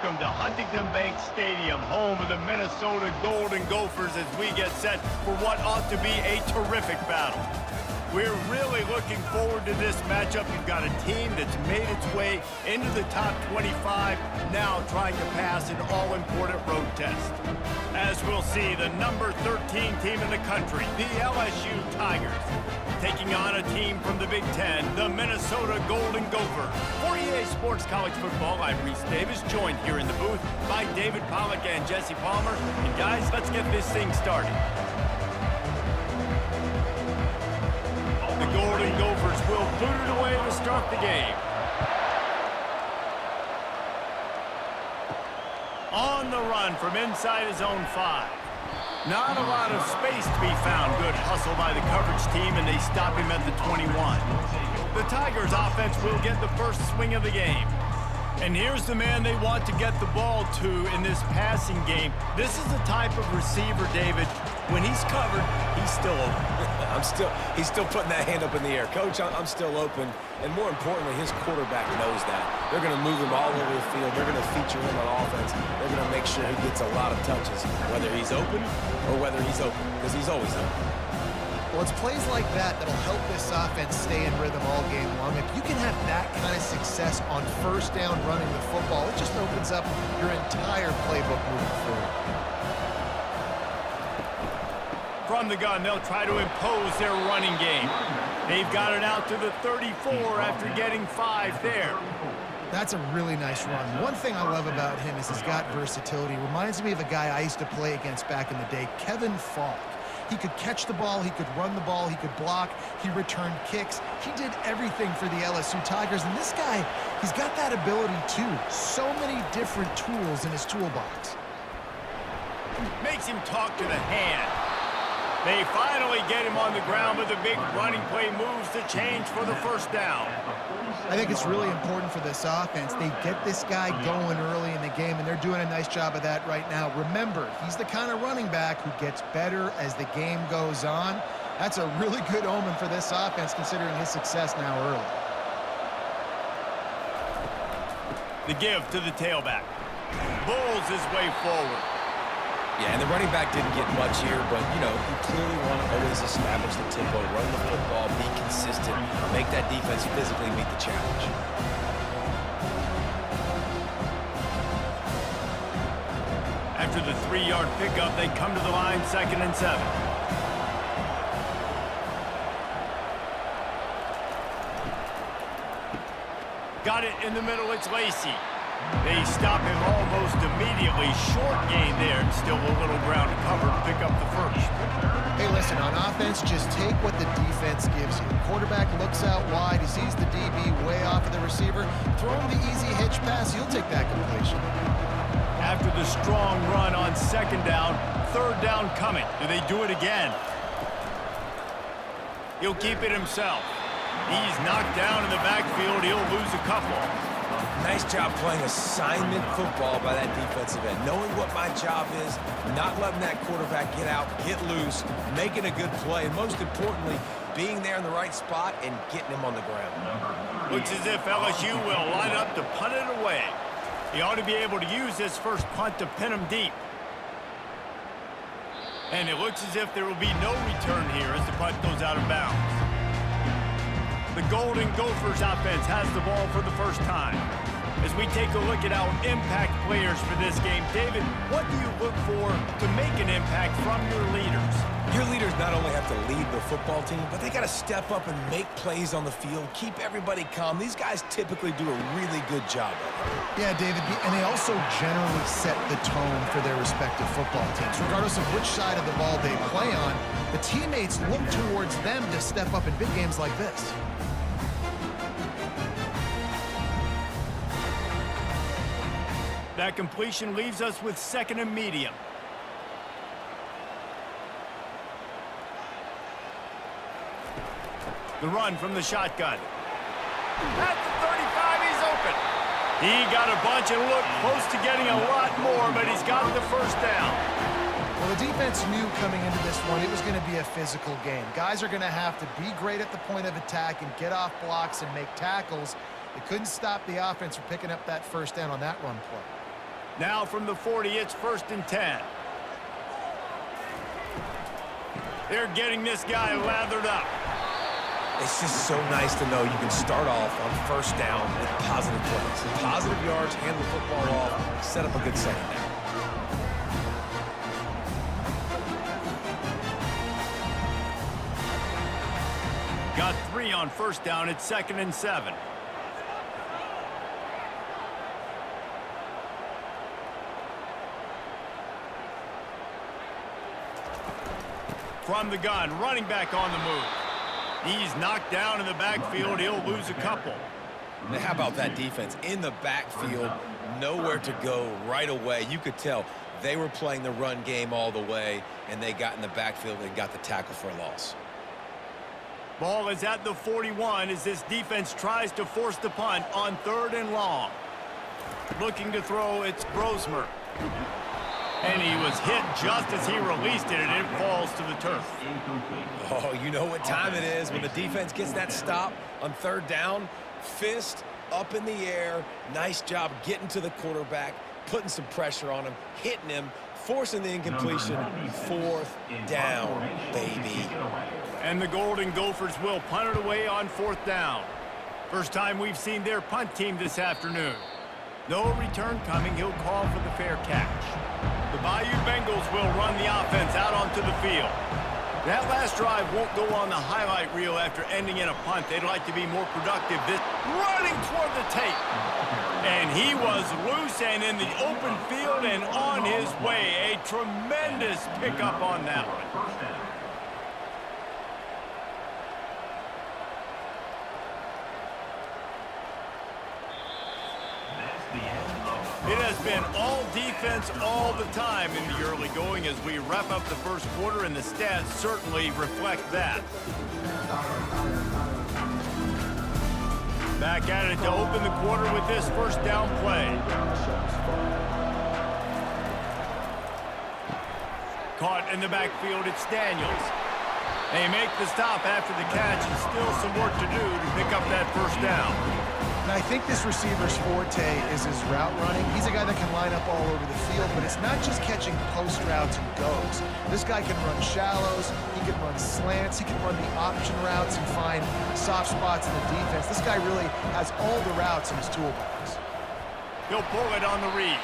welcome to Huntington Bank Stadium, home of the Minnesota Golden Gophers, as we get set for what ought to be a terrific battle. We're really looking forward to this matchup. You've got a team that's made its way into the top 25, now trying to pass an all-important road test. As we'll see, the number 13 team in the country, the LSU Tigers, taking on a team from the Big Ten, the Minnesota Golden Gophers. For EA Sports College Football, I'm Reese Davis, joined here in the booth by David Pollack and Jesse Palmer. And guys, let's get this thing started. The Golden Gophers will boot it away to start the game. On the run from inside his own 5. Not a lot of space to be found. Good hustle by the coverage team, and they stop him at the 21. The Tigers offense will get the first swing of the game. And here's the man they want to get the ball to in this passing game. This is the type of receiver, David, when he's covered, he's still open. He's still putting that hand up in the air. Coach, I'm still open. And more importantly, his quarterback knows that. They're going to move him all over the field. They're going to feature him on offense. They're going to make sure he gets a lot of touches, whether he's open or whether he's open, because he's always open. Well, it's plays like that that'll help this offense stay in rhythm all game long. If you can have that kind of success on first down running the football, it just opens up your entire playbook moving forward. From the gun, they'll try to impose their running game. They've got it out to the 34 after getting 5 there. That's a really nice run. One thing I love about him is he's got versatility. Reminds me of a guy I used to play against back in the day, Kevin Falk. He could catch the ball, he could run the ball, he could block, he returned kicks. He did everything for the LSU Tigers, and this guy, he's got that ability too. So many different tools in his toolbox. Makes him talk to the hand. They finally get him on the ground, but the big running play moves the change for the first down. I think it's really important for this offense. They get this guy going early in the game, and they're doing a nice job of that right now. Remember, he's the kind of running back who gets better as the game goes on. That's a really good omen for this offense, considering his success now early. The give to the tailback. Bulls his way forward. Yeah, and the running back didn't get much here, but, you know, you clearly want to always establish the tempo, run the football, be consistent, make that defense physically meet the challenge. After the 3-yard pickup, they come to the line, 2nd and 7. Got it in the middle, it's Lacey. They stop him almost immediately. Short gain there, and still a little ground to cover to pick up the first. Hey, listen, on offense, just take what the defense gives you. The quarterback looks out wide. He sees the DB way off of the receiver. Throw him the easy hitch pass. He'll take that completion. After the strong run on 2nd down, 3rd down coming. Do they do it again? He'll keep it himself. He's knocked down in the backfield. He'll lose a couple. Nice job playing assignment football by that defensive end. Knowing what my job is, not letting that quarterback get out, get loose, making a good play, and most importantly, being there in the right spot and getting him on the ground. Looks as if LSU will line up to punt it away. He ought to be able to use this first punt to pin him deep. And it looks as if there will be no return here as the punt goes out of bounds. The Golden Gophers offense has the ball for the first time. As we take a look at our impact players for this game, David, what do you look for to make an impact from your leaders? Your leaders not only have to lead the football team, but they got to step up and make plays on the field, keep everybody calm. These guys typically do a really good job of it. Yeah, David, and they also generally set the tone for their respective football teams. Regardless of which side of the ball they play on, the teammates look towards them to step up in big games like this. That completion leaves us with 2nd and medium. The run from the shotgun. At the 35, he's open. He got a bunch and looked close to getting a lot more, but he's got the first down. Well, the defense knew coming into this one it was going to be a physical game. Guys are going to have to be great at the point of attack and get off blocks and make tackles. They couldn't stop the offense from picking up that first down on that run play. Now from the 40, it's 1st and 10. They're getting this guy lathered up. It's just so nice to know you can start off on 1st down with positive plays. Positive yards, hand the football off, set up a good 2nd down. Got 3 on 1st down. It's 2nd and 7. From the gun, running back on the move. He's knocked down in the backfield. He'll lose a couple. Now, how about that defense in the backfield, nowhere to go right away. You could tell they were playing the run game all the way, and they got in the backfield and got the tackle for a loss. Ball is at the 41 as this defense tries to force the punt on 3rd and long. Looking to throw, it's Brosmer. And he was hit just as he released it, and it falls to the turf. Oh, you know what time it is when the defense gets that stop on 3rd down. Fist up in the air. Nice job getting to the quarterback, putting some pressure on him, hitting him, forcing the incompletion. 4th down, baby. And the Golden Gophers will punt it away on 4th down. First time we've seen their punt team this afternoon. No return coming. He'll call for the fair catch. The Bayou Bengals will run the offense out onto the field. That last drive won't go on the highlight reel after ending in a punt. They'd like to be more productive. Running toward the tape. And he was loose and in the open field and on his way. A tremendous pickup on that one. It has been all defense all the time in the early going as we wrap up the 1st quarter, and the stats certainly reflect that. Back at it to open the quarter with this 1st down play. Caught in the backfield, it's Daniels. They make the stop after the catch, and still some work to do to pick up that 1st down. And I think this receiver's forte is his route running. He's a guy that can line up all over the field, but it's not just catching post routes and goes. This guy can run shallows, he can run slants, he can run the option routes and find soft spots in the defense. This guy really has all the routes in his toolbox. He'll pull it on the read.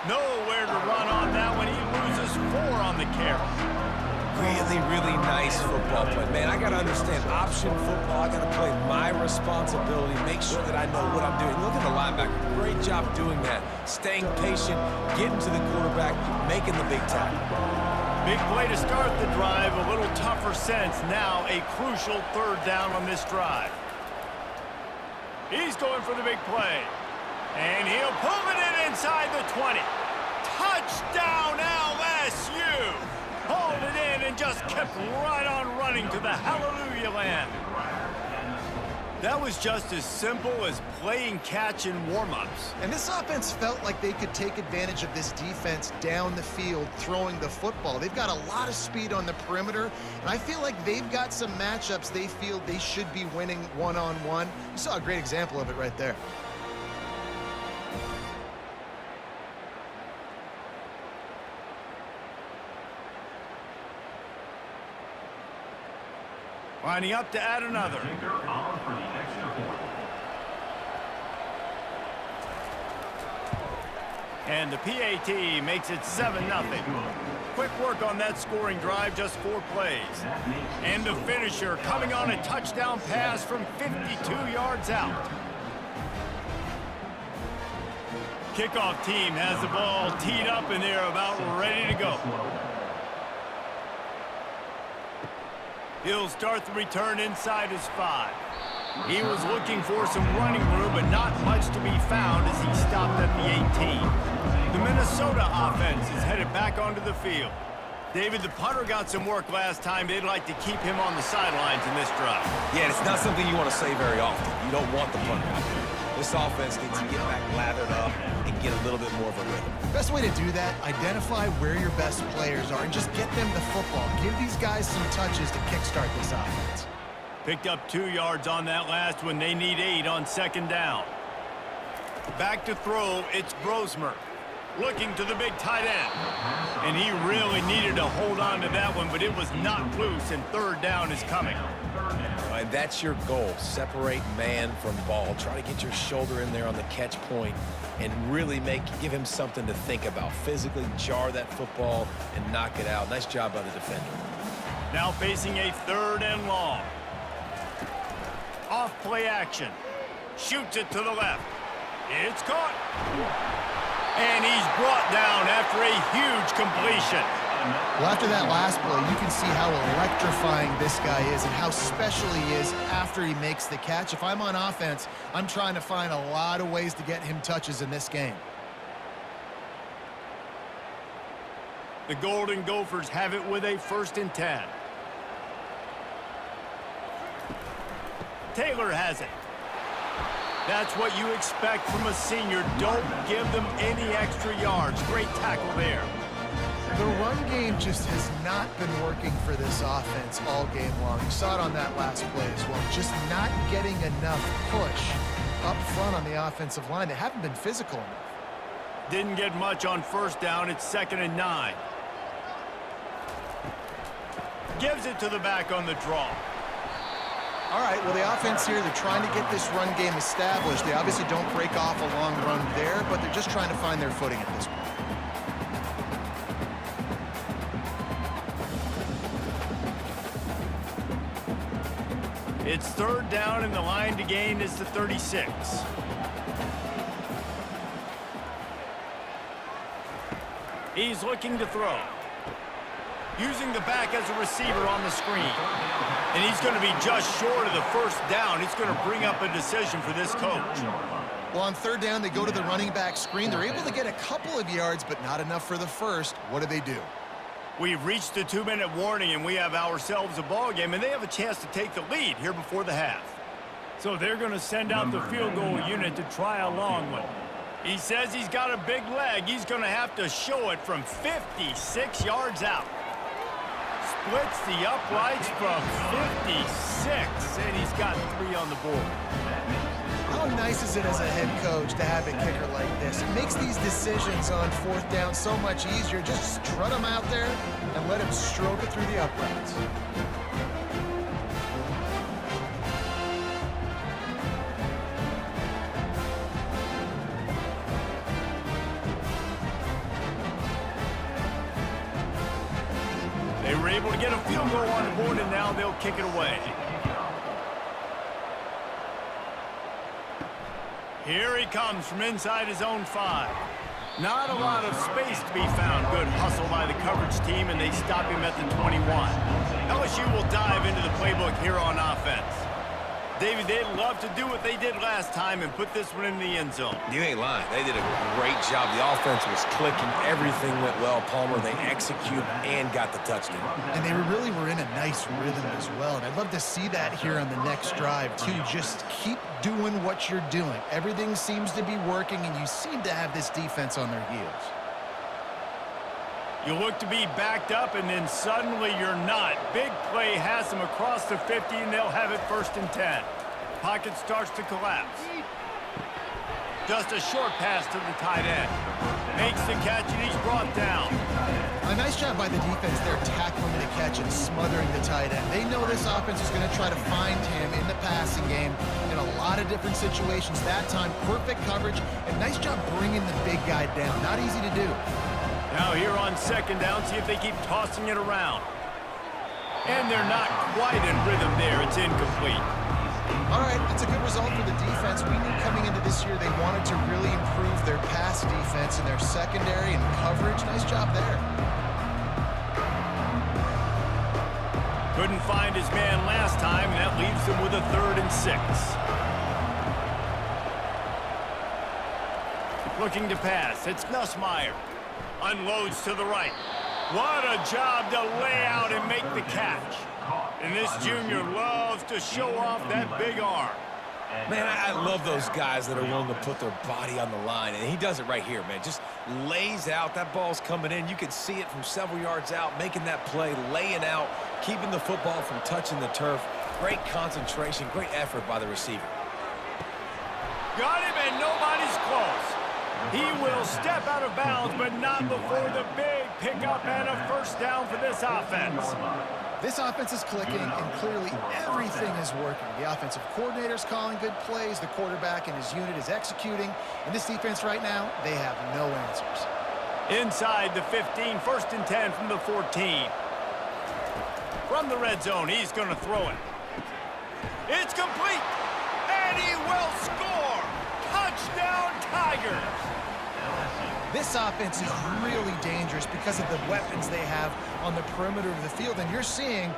Nowhere to run on that one. He loses 4 on the carry. Really, really nice football play. Man, I got to understand option football. I got to play my responsibility, make sure that I know what I'm doing. Look at the linebacker. Great job doing that. Staying patient, getting to the quarterback, making the big tackle. Big play to start the drive. A little tougher sense. Now a crucial 3rd down on this drive. He's going for the big play. And he'll pull it in inside the 20. Touchdown LSU! Hauled it in and just kept right on running to the hallelujah land. That was just as simple as playing catch in warm-ups. And this offense felt like they could take advantage of this defense down the field, throwing the football. They've got a lot of speed on the perimeter, and I feel like they've got some matchups they feel they should be winning one-on-one. You saw a great example of it right there. Lining up to add another. And the PAT makes it 7-0. Quick work on that scoring drive, just 4 plays. And the finisher coming on a touchdown pass from 52 yards out. Kickoff team has the ball teed up and they're about ready to go. He'll start the return inside his 5. He was looking for some running room, but not much to be found as he stopped at the 18. The Minnesota offense is headed back onto the field. David, the punter got some work last time. They'd like to keep him on the sidelines in this drive. Yeah, it's not something you want to say very often. You don't want the punter out there. This offense needs to get back lathered up and get a little bit more of a rhythm. Best way to do that, identify where your best players are and just get them the football. Give these guys some touches to kickstart this offense. Picked up 2 yards on that last one. They need 8 on 2nd down. Back to throw, it's Brosmer. looking to the big tight end. And he really needed to hold on to that one, but it was not loose, and third down is coming. And that's your goal. Separate man from ball. Try to get your shoulder in there on the catch point and really give him something to think about. Physically jar that football and knock it out. Nice job by the defender. Now facing a third and long. Off play action. Shoots it to the left. It's caught. And he's brought down after a huge completion. Well, after that last play, you can see how electrifying this guy is and how special he is after he makes the catch. If I'm on offense, I'm trying to find a lot of ways to get him touches in this game. The Golden Gophers have it with a 1st and 10. Taylor has it. That's what you expect from a senior. Don't give them any extra yards. Great tackle there. The run game just has not been working for this offense all game long. You saw it on that last play as well. Just not getting enough push up front on the offensive line. They haven't been physical enough. Didn't get much on 1st down. It's 2nd and 9. Gives it to the back on the draw. All right, well, the offense here, they're trying to get this run game established. They obviously don't break off a long run there, but they're just trying to find their footing at this point. It's 3rd down, and the line to gain is the 36. He's looking to throw. Using the back as a receiver on the screen. And he's going to be just short of the 1st down. It's going to bring up a decision for this coach. Well, on 3rd down, they go to the running back screen. They're able to get a couple of yards, but not enough for the 1st. What do? We've reached the 2-minute warning, and we have ourselves a ball game, and they have a chance to take the lead here before the half. So they're going to send out the field goal unit to try a long one. He says he's got a big leg. He's going to have to show it from 56 yards out. Splits the uprights from 56, and he's got 3 on the board. How nice is it as a head coach to have a kicker like this? It makes these decisions on 4th down so much easier. Just strut him out there and let him stroke it through the uprights. They were able to get a field goal on the board, and now they'll kick it away. Here he comes from inside his own 5. Not a lot of space to be found. Good hustle by the coverage team, and they stop him at the 21. LSU will dive into the playbook here on offense. David, they'd love to do what they did last time and put this one in the end zone. You ain't lying. They did a great job. The offense was clicking. Everything went well, Palmer. They executed and got the touchdown. And they really were in a nice rhythm as well. And I'd love to see that here on the next drive, too. Just keep doing what you're doing. Everything seems to be working, and you seem to have this defense on their heels. You look to be backed up, and then suddenly you're not. Big play has them across the 50, and they'll have it 1st and 10. Pocket starts to collapse. Just a short pass to the tight end. Makes the catch, and he's brought down. A nice job by the defense there, tackling the catch and smothering the tight end. They know this offense is going to try to find him in the passing game in a lot of different situations. That time, perfect coverage, and nice job bringing the big guy down. Not easy to do. Now here on 2nd down, see if they keep tossing it around. And they're not quite in rhythm there. It's incomplete. All right, that's a good result for the defense. We knew coming into this year they wanted to really improve their pass defense and their secondary and coverage. Nice job there. Couldn't find his man last time, and that leaves them with a 3rd and 6. Looking to pass. It's Nussmeier. Unloads to the right. What a job to lay out and make the catch. And this junior loves to show off that big arm. Man, I love those guys that are willing to put their body on the line, and he does it right here, man. Just lays out. That ball's coming in. You can see it from several yards out, making that play, laying out, keeping the football from touching the turf. Great concentration, great effort by the receiver. Got him, and nobody's close. He will step out of bounds, but not before the big pickup and a first down for this offense. This offense is clicking, and clearly everything is working. The offensive coordinator's calling good plays. The quarterback and his unit is executing. And this defense right now, they have no answers. Inside the 15, 1st and 10 from the 14. From the red zone, he's going to throw it. It's complete, and he will score. Touchdown, Tigers. This offense is really dangerous because of the weapons they have on the perimeter of the field. And you're seeing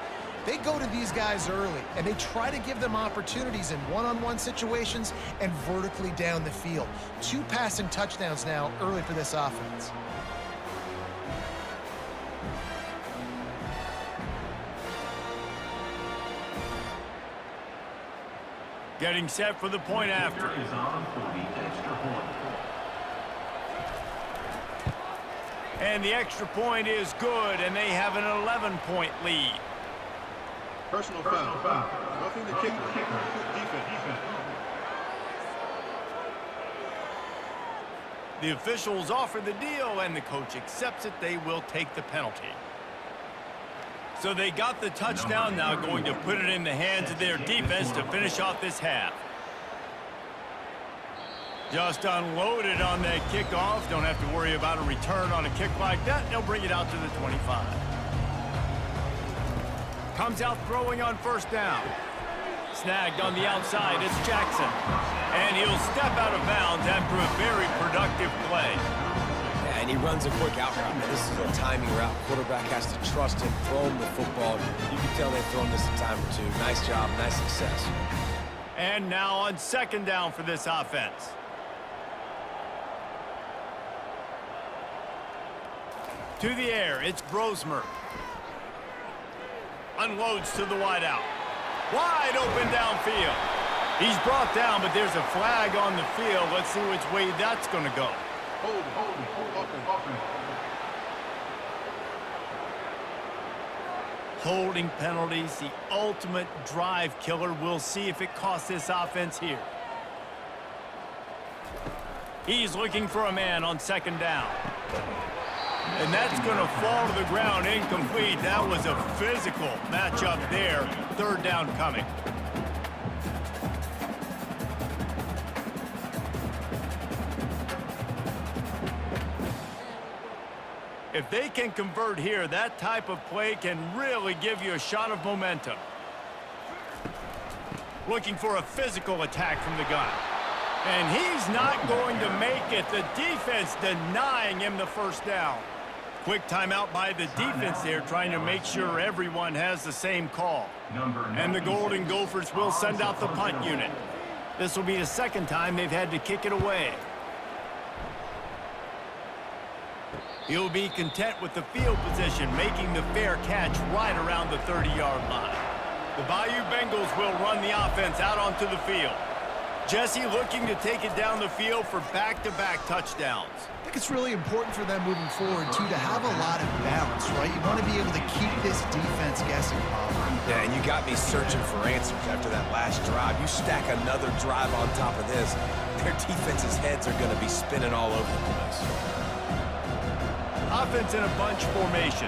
they go to these guys early, and they try to give them opportunities in one-on-one situations and vertically down the field. 2 passing touchdowns now early for this offense. Getting set for the point after. And the extra point is good, and they have an 11-point lead. Personal foul. Nothing to kick. Defense. The officials offer the deal, and the coach accepts it. They will take the penalty. So they got the touchdown, now going to put it in the hands of their defense to finish off this half. Just unloaded on that kickoff. Don't have to worry about a return on a kick like that. They'll bring it out to the 25. Comes out throwing on first down. Snagged on the outside, it's Jackson. And he'll step out of bounds after a very productive play. Yeah, and he runs a quick out route. Now, this is a timing route. Quarterback has to trust him, throw him the football. You can tell they've thrown this a time or two. Nice job, nice success. And now on 2nd down for this offense. To the air, it's Brosmer. Unloads to the wideout. Wide open downfield. He's brought down, but there's a flag on the field. Let's see which way that's going to go. Hold. Holding penalties, the ultimate drive killer. We'll see if it costs this offense here. He's looking for a man on 2nd down. And that's going to fall to the ground incomplete. That was a physical matchup there. 3rd down coming. If they can convert here, that type of play can really give you a shot of momentum. Looking for a physical attack from the gun. And he's not going to make it. The defense denying him the first down. Quick timeout by the defense there, trying to make sure everyone has the same call. And the Golden Gophers will send out the punt unit. This will be the 2nd time they've had to kick it away. He'll be content with the field position, making the fair catch right around the 30-yard line. The Bayou Bengals will run the offense out onto the field. Jesse looking to take it down the field for back-to-back touchdowns. I think it's really important for them moving forward, too, to have a lot of balance, right? You want to be able to keep this defense guessing, Bob. Yeah, and you got me searching for answers after that last drive. You stack another drive on top of this, their defense's heads are going to be spinning all over the place. Offense in a bunch formation.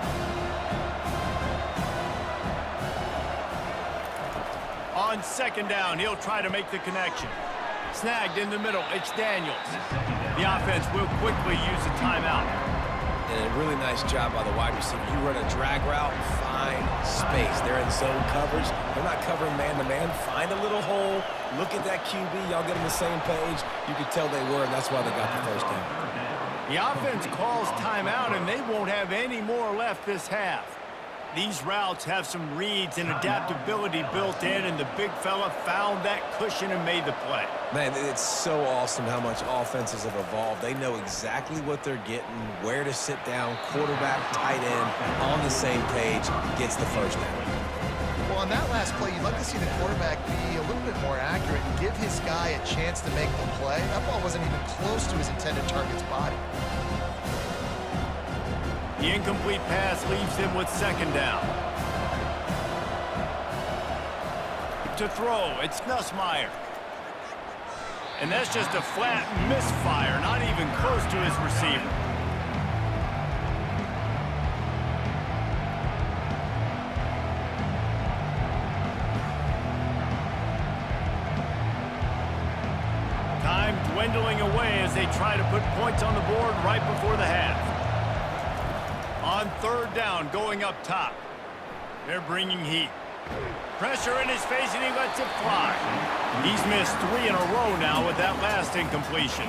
On 2nd down, he'll try to make the connection. Snagged in the middle, it's Daniels. The offense will quickly use a timeout. And a really nice job by the wide receiver. You run a drag route, find space. They're in zone coverage. They're not covering man-to-man. Find a little hole. Look at that QB. Y'all get on the same page. You could tell they were, and that's why they got the first down. The offense calls timeout, and they won't have any more left this half. These routes have some reads and adaptability built in, and the big fella found that cushion and made the play. Man, it's so awesome how much offenses have evolved. They know exactly what they're getting, where to sit down, quarterback, tight end, on the same page, gets the first down. Well, on that last play, you'd like to see the quarterback be a little bit more accurate and give his guy a chance to make the play. That ball wasn't even close to his intended target's body. The incomplete pass leaves him with 2nd down. To throw, it's Nussmeier. And that's just a flat misfire, not even close to his receiver. Time dwindling away as they try to put points on the board right before the half. On third down, going up top. They're bringing heat. Pressure in his face, and he lets it fly. He's missed 3 in a row now with that last incompletion.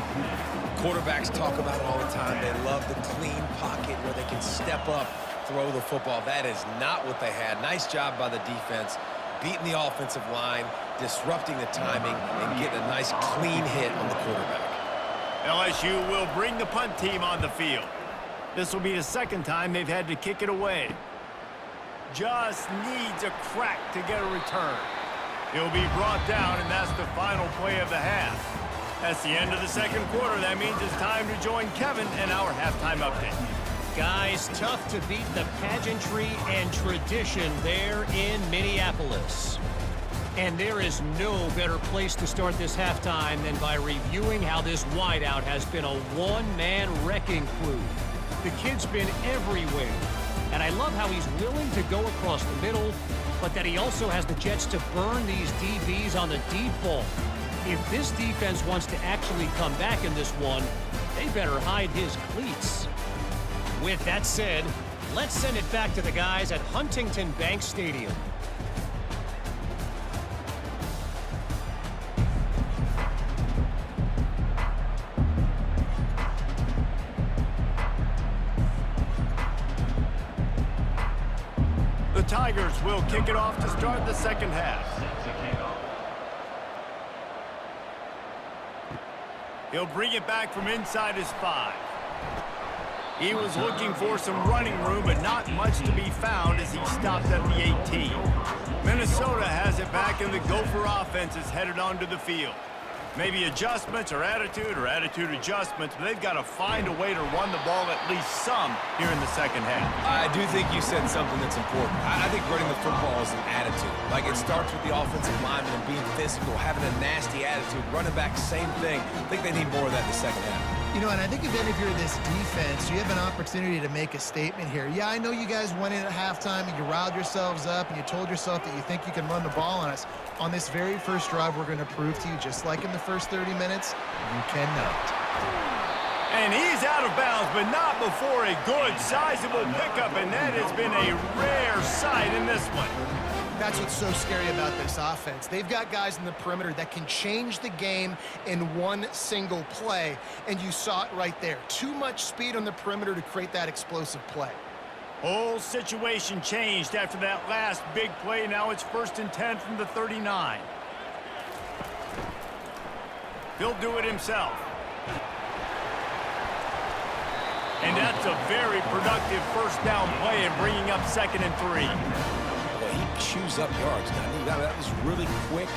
Quarterbacks talk about it all the time. They love the clean pocket where they can step up, throw the football. That is not what they had. Nice job by the defense, beating the offensive line, disrupting the timing, and getting a nice clean hit on the quarterback. LSU will bring the punt team on the field. This will be the second time they've had to kick it away. Just needs a crack to get a return. He'll be brought down, and that's the final play of the half. That's the end of the second quarter. That means it's time to join Kevin in our halftime update. Guys, tough to beat the pageantry and tradition there in Minneapolis. And there is no better place to start this halftime than by reviewing how this wideout has been a one-man wrecking crew. The kid's been everywhere. And I love how he's willing to go across the middle, but that he also has the jets to burn these DBs on the deep ball. If this defense wants to actually come back in this one, they better hide his cleats. With that said, let's send it back to the guys at Huntington Bank Stadium. The Tigers will kick it off to start the second half. He'll bring it back from inside his 5. He was looking for some running room, but not much to be found as he stopped at the 18. Minnesota has it back, and the Gopher offense is headed onto the field. Maybe adjustments or attitude adjustments, but they've got to find a way to run the ball at least some here in the second half. I do think you said something that's important. I think running the football is an attitude. Like, it starts with the offensive lineman and being physical, having a nasty attitude. Running back, same thing. I think they need more of that in the second half. You know, and I think if you're this defense, you have an opportunity to make a statement here. Yeah, I know you guys went in at halftime and you riled yourselves up and you told yourself that you think you can run the ball on us. On this very first drive, we're going to prove to you, just like in the first 30 minutes, you cannot. And he's out of bounds, but not before a good, sizable pickup, and that has been a rare sight in this one. That's what's so scary about this offense. They've got guys in the perimeter that can change the game in one single play, and you saw it right there. Too much speed on the perimeter to create that explosive play. Whole situation changed after that last big play. Now it's 1st and 10 from the 39. He'll do it himself. And that's a very productive first down play and bringing up 2nd and 3. Well, he chews up yards. That was really quick,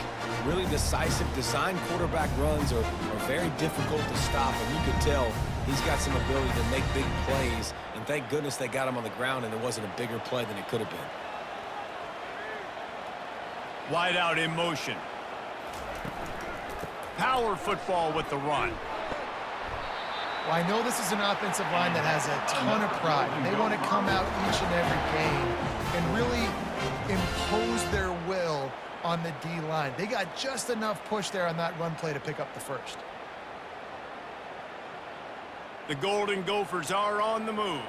really decisive. Design quarterback runs are very difficult to stop, and you could tell he's got some ability to make big plays, and thank goodness they got him on the ground and it wasn't a bigger play than it could have been. Wide out in motion. Power football with the run. Well, I know this is an offensive line that has a ton of pride, and they want to come out each and every game and really impose their will on the D-line. They got just enough push there on that run play to pick up the first. The Golden Gophers are on the move.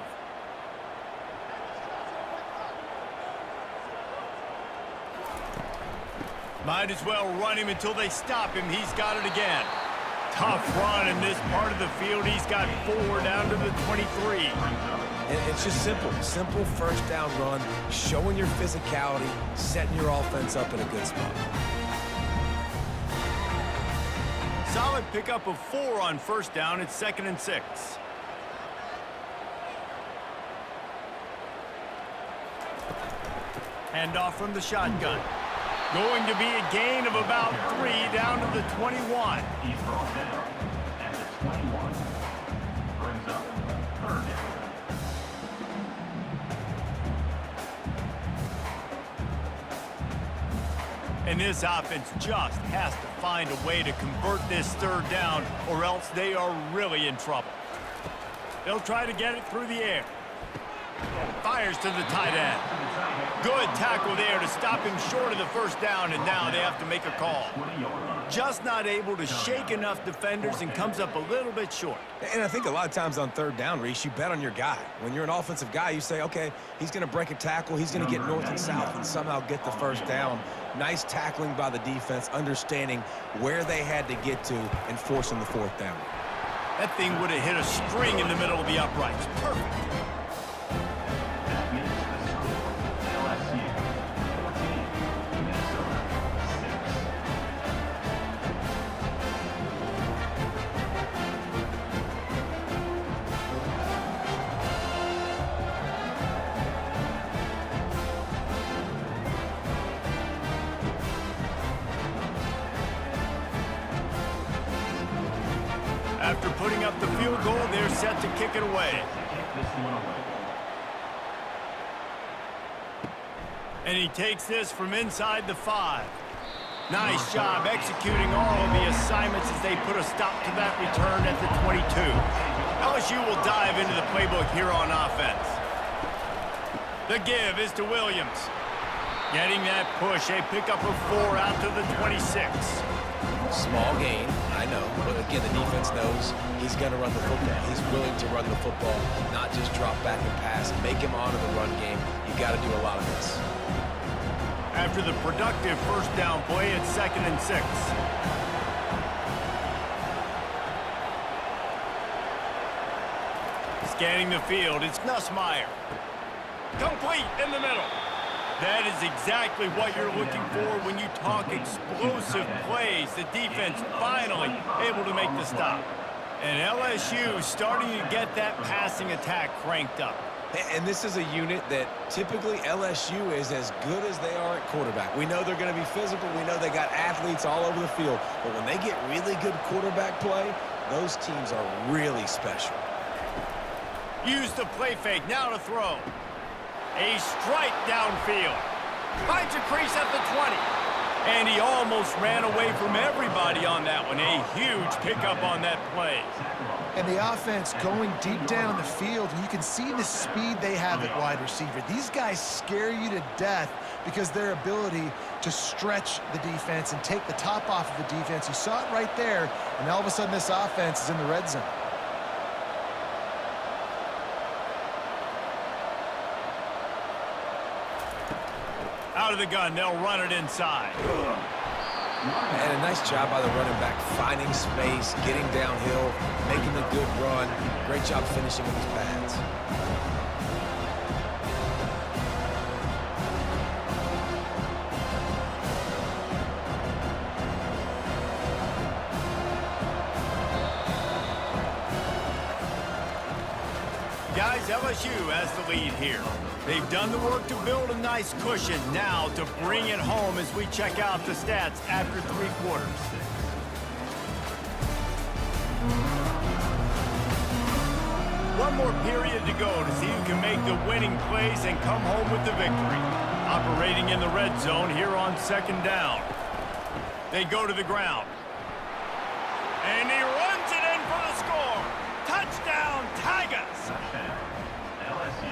Might as well run him until they stop him. He's got it again. Tough run in this part of the field. He's got 4 down to the 23. And it's just simple first down run, showing your physicality, setting your offense up in a good spot. Solid pickup of 4 on first down. It's 2nd and 6. Handoff from the shotgun. Going to be a gain of about 3 down to the 21. He's brought down at the 21. Brings up 3rd down. And this offense just has to find a way to convert this third down, or else they are really in trouble. They'll try to get it through the air. Fires to the tight end. Good tackle there to stop him short of the first down, and now they have to make a call. Just not able to shake enough defenders and comes up a little bit short. And I think a lot of times on third down, Reese, you bet on your guy. When you're an offensive guy, you say, okay, he's going to break a tackle, he's going to get north and south and somehow get the first down. Nice tackling by the defense, understanding where they had to get to and forcing the fourth down. That thing would have hit a string in the middle of the uprights. Perfect. That makes the score LSU 14, Minnesota 6. After putting up the field goal, they're set to kick it away. This one away. And he takes this from inside the 5. Nice job executing all of the assignments as they put a stop to that return at the 22. LSU will dive into the playbook here on offense. The give is to Williams. Getting that push, a pickup of 4 out to the 26. Small gain, I know, but again, the defense knows he's going to run the football. He's willing to run the football, not just drop back and pass, make him honor the run game. You got to do a lot of this. After the productive first down play, it's 2nd and 6. Scanning the field, it's Nussmeier. Complete in the middle. That is exactly what you're looking for when you talk explosive plays. The defense finally able to make the stop. And LSU starting to get that passing attack cranked up. And this is a unit that typically LSU is as good as they are at quarterback. We know they're going to be physical. We know they got athletes all over the field. But when they get really good quarterback play, those teams are really special. Use the play fake, now to throw. A strike downfield. Finds a crease at the 20. And he almost ran away from everybody on that one. A huge pickup on that play. And the offense going deep down the field, and you can see the speed they have at wide receiver. These guys scare you to death because their ability to stretch the defense and take the top off of the defense. You saw it right there, and all of a sudden this offense is in the red zone. Out of the gun, they'll run it inside. And a nice job by the running back, finding space, getting downhill, making a good run. Great job finishing with his pads. Guys, LSU has the lead here. They've done the work to build a nice cushion. Now to bring it home as we check out the stats after 3 quarters. One more period to go to see who can make the winning plays and come home with the victory. Operating in the red zone here on 2nd down. They go to the ground. And he runs it in for the score. Touchdown, Tigers!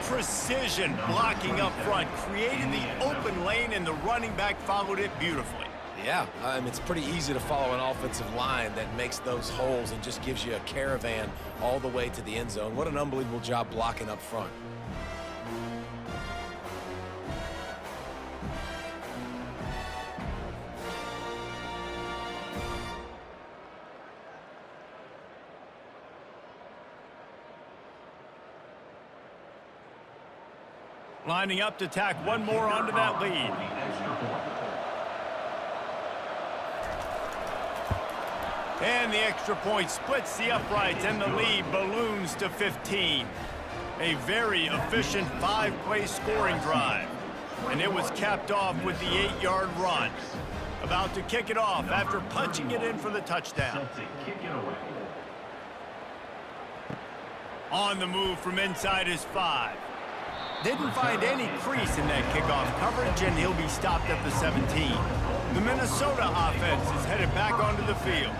Precision blocking up front, created the open lane, and the running back followed it beautifully. Yeah, it's pretty easy to follow an offensive line that makes those holes and just gives you a caravan all the way to the end zone. What an unbelievable job blocking up front. Lining up to tack one more onto that lead. And the extra point splits the uprights, and the lead balloons to 15. A very efficient 5-play scoring drive. And it was capped off with the 8-yard run. About to kick it off after punching it in for the touchdown. On the move from inside his 5. Didn't find any crease in that kickoff coverage, and he'll be stopped at the 17. The Minnesota offense is headed back onto the field.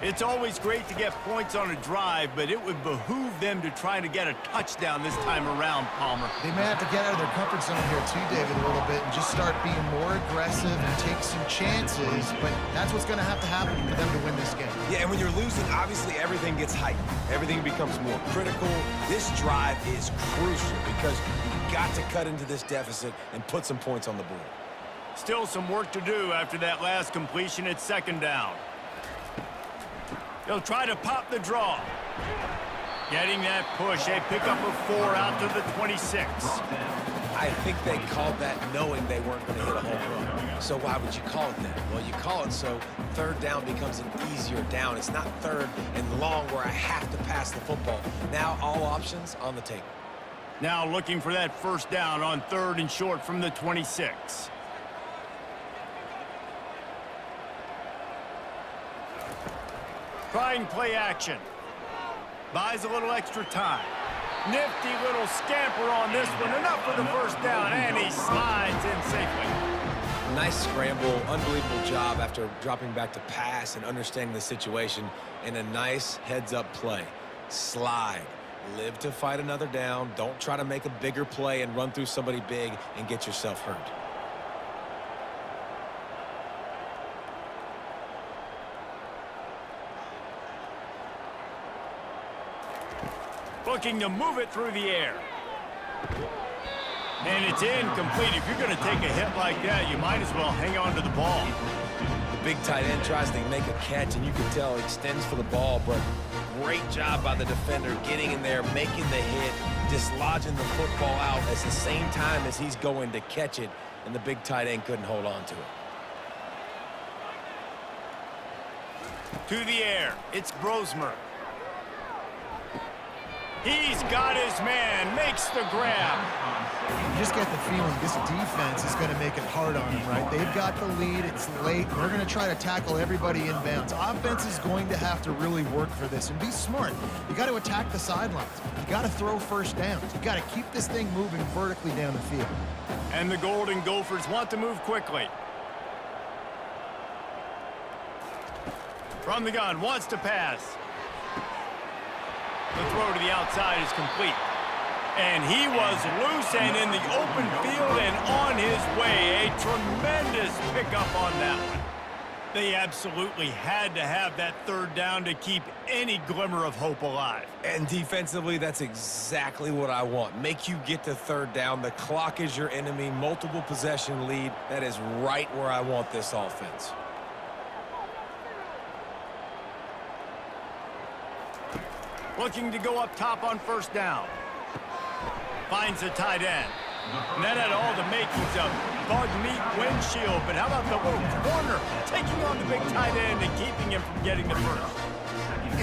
It's always great to get points on a drive, but it would behoove them to try to get a touchdown this time around, Palmer. They may have to get out of their comfort zone here too, David, a little bit and just start being more aggressive and take some chances, but that's what's going to happen for them to win this game. Yeah, and when you're losing, obviously everything gets heightened. Everything becomes more critical. This drive is crucial because you've got to cut into this deficit and put some points on the board. Still some work to do after that last completion at second down. They'll try to pop the draw. Getting that push, a pickup of 4 out to the 26. I think they called that knowing they weren't going to hit a home run. So why would you call it that? Well, you call it so third down becomes an easier down. It's not third and long where I have to pass the football. Now all options on the table. Now looking for that first down on 3rd and short from the 26. Trying play action. Buys a little extra time. Nifty little scamper on this one. Enough for the first down, and he slides in safely. Nice scramble, unbelievable job after dropping back to pass and understanding the situation, and a nice heads-up play. Slide. Live to fight another down. Don't try to make a bigger play and run through somebody big and get yourself hurt. Looking to move it through the air. And it's incomplete. If you're going to take a hit like that, you might as well hang on to the ball. The big tight end tries to make a catch, and you can tell he extends for the ball, but great job by the defender getting in there, making the hit, dislodging the football out at the same time as he's going to catch it, and the big tight end couldn't hold on to it. To the air. It's Brosmer. He's got his man, makes the grab. You just get the feeling this defense is going to make it hard on him, right? They've got the lead. It's late. They're going to try to tackle everybody inbounds. Offense is going to have to really work for this and be smart. You got to attack the sidelines. You got to throw first downs. You got to keep this thing moving vertically down the field. And the Golden Gophers want to move quickly. From the gun, wants to pass. The throw to the outside is complete. And he was loose and in the open field and on his way. A tremendous pickup on that one. They absolutely had to have that third down to keep any glimmer of hope alive. And defensively, that's exactly what I want. Make you get to third down. The clock is your enemy. Multiple possession lead. That is right where I want this offense. Looking to go up top on first down. Finds the tight end. And that had all the makings of bug meat windshield, but how about the little corner taking on the big tight end and keeping him from getting the first?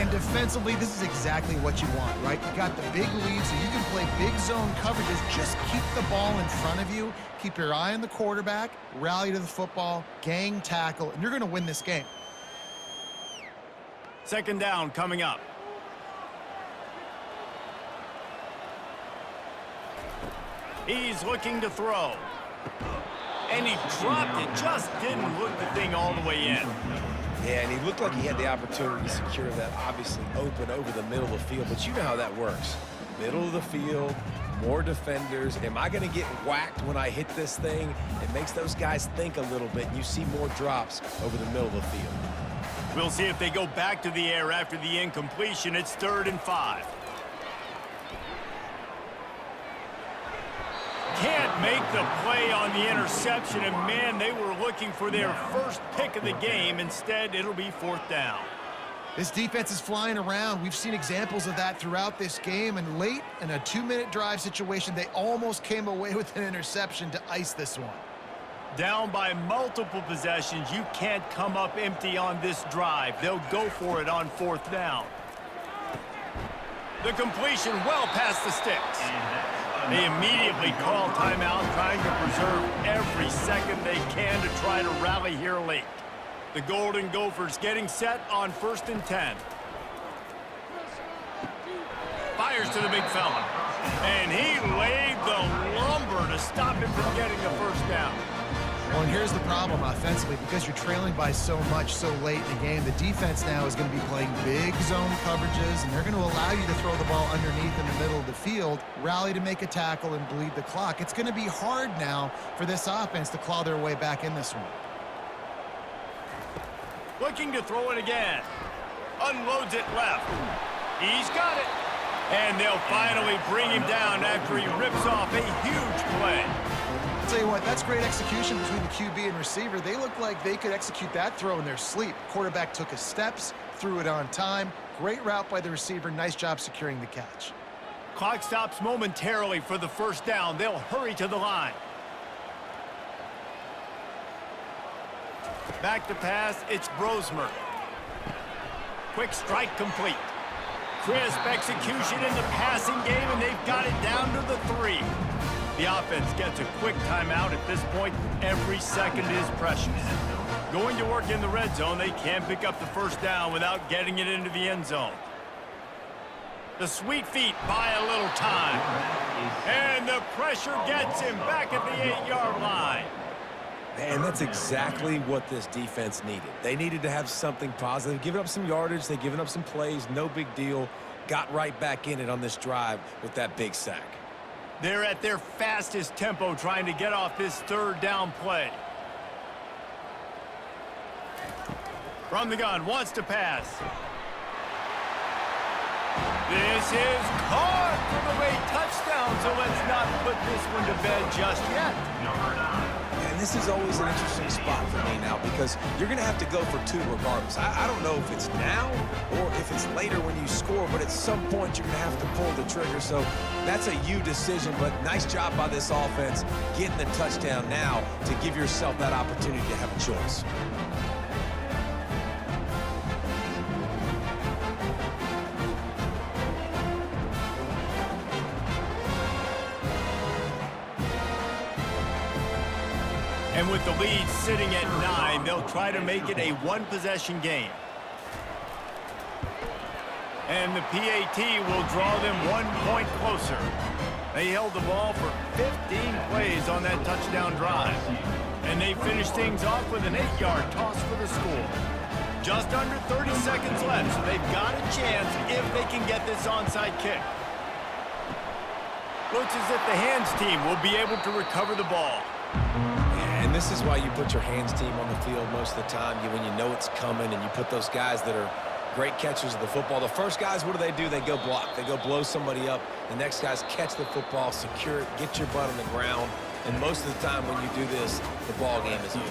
And defensively, this is exactly what you want, right? You got the big lead, so you can play big zone coverages. Just keep the ball in front of you. Keep your eye on the quarterback, rally to the football, gang tackle, and you're going to win this game. Second down coming up. He's looking to throw. And he dropped it. Just didn't look the thing all the way in. Yeah, and he looked like he had the opportunity to secure that obviously open over the middle of the field, but you know how that works. Middle of the field, more defenders. Am I going to get whacked when I hit this thing? It makes those guys think a little bit. You see more drops over the middle of the field. We'll see if they go back to the air after the incompletion. It's 3rd and 5. Can't make the play on the interception, and man, they were looking for their first pick of the game. Instead, it'll be 4th down. This defense is flying around. We've seen examples of that throughout this game, and late in a 2-minute drive situation, they almost came away with an interception to ice this one. Down by multiple possessions, you can't come up empty on this drive. They'll go for it on 4th down. The completion well past the sticks. They immediately call timeout, trying to preserve every second they can to try to rally here late. The Golden Gophers getting set on 1st and 10. Fires to the big fella. And he laid the lumber to stop him from getting the first down. Well, and here's the problem offensively. Because you're trailing by so much so late in the game, the defense now is going to be playing big zone coverages, and they're going to allow you to throw the ball underneath in the middle of the field, rally to make a tackle, and bleed the clock. It's going to be hard now for this offense to claw their way back in this one. Looking to throw it again. Unloads it left. He's got it. And they'll finally bring him down after he rips off a huge play. I'll tell you what, that's great execution between the QB and receiver. They look like they could execute that throw in their sleep. Quarterback took his steps, threw it on time. Great route by the receiver. Nice job securing the catch. Clock stops momentarily for the first down. They'll hurry to the line. Back to pass, it's Brosmer. Quick strike complete. Crisp execution in the passing game, and they've got it down to the 3. The offense gets a quick timeout at this point. Every second is precious. Going to work in the red zone, they can't pick up the first down without getting it into the end zone. The sweet feet buy a little time. And the pressure gets him back at the 8-yard line. And that's exactly what this defense needed. They needed to have something positive. Giving up some yardage, they've given up some plays, no big deal. Got right back in it on this drive with that big sack. They're at their fastest tempo trying to get off this third down play. From the gun, wants to pass. This is caught for the late touchdown, so let's not put this one to bed just yet. Number 9. And this is always an interesting spot for me now because you're going to have to go for 2 regardless. I don't know if it's now or if it's later when you score, but at some point you're going to have to pull the trigger. So that's a you decision, but nice job by this offense getting the touchdown now to give yourself that opportunity to have a choice. And with the lead sitting at 9, they'll try to make it a one-possession game. And the PAT will draw them 1 point closer. They held the ball for 15 plays on that touchdown drive. And they finished things off with an 8-yard toss for the score. Just under 30 seconds left, so they've got a chance if they can get this onside kick. Looks as if the hands team will be able to recover the ball. And this is why you put your hands team on the field most of the time when you know it's coming, and you put those guys that are great catchers of the football. The first guys, what do? They go block. They go blow somebody up. The next guys catch the football, secure it, get your butt on the ground. And most of the time when you do this, the ball game is over.